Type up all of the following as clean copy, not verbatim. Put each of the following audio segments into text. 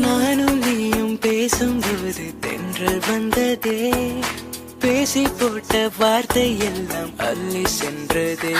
நானும் நீயும் பேசும்போது தென்றல் வந்ததே, பேசி போட்ட வார்த்தை எல்லாம் அள்ளி சென்றதே.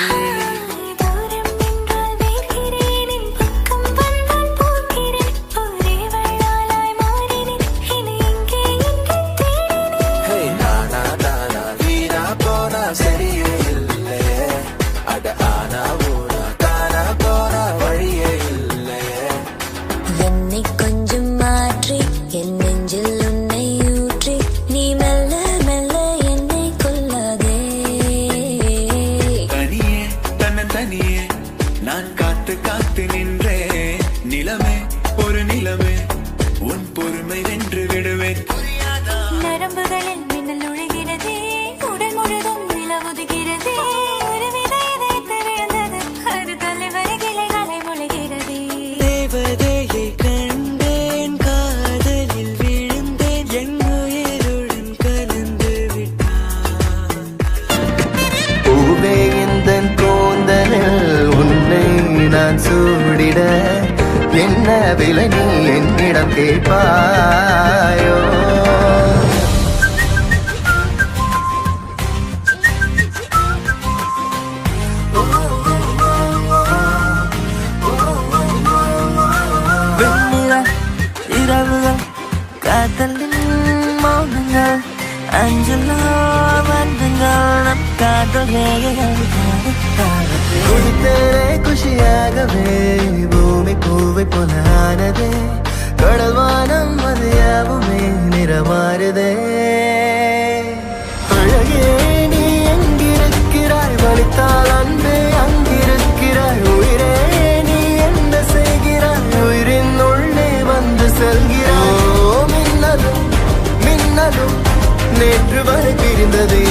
நான் காத்து காத்து நின்றே நிலமே ஒரு நிலமே உன் பொறுமை வென்று விடுவேன். நரம்புகளில் மின்னல் நுழைகிறதே, உடல் முழுதும் நிலவுதுகிறதே, ஒரு வித இதயத்தை விழுந்தது, அது தலைவரை கிளைகளை முளைகிறதே. தேவதையை கண்டேன், காதலில் விழுந்தேன், என் உயிருடன் கலந்து விட்டான். பூவே இந்த கூந்தலில் உன்னை நான் சூடிட என்ன விலை நீ என்னிடம் கேட்பாயோ? இரவுகள் காதலின் மௌனங்கள், அஞ்சலோ வந்துங்கள் நம் காதல் குளித்தேனே குஷியாகவே, பூமி பூவை போலானதே, கடல் வானம் அது யாவுமே நிறமாறுதே. அழகே நீ எங்கிருக்கிறாய், வலித்தால் அன்பே அங்கிருக்கிறாய், உயிரே நீ என்ன செய்கிறாய், உயிரின் உள்ளே வந்து செல்கிறாய். மின்னலும் மின்னலும் நேற்று வரை பிரிந்ததே,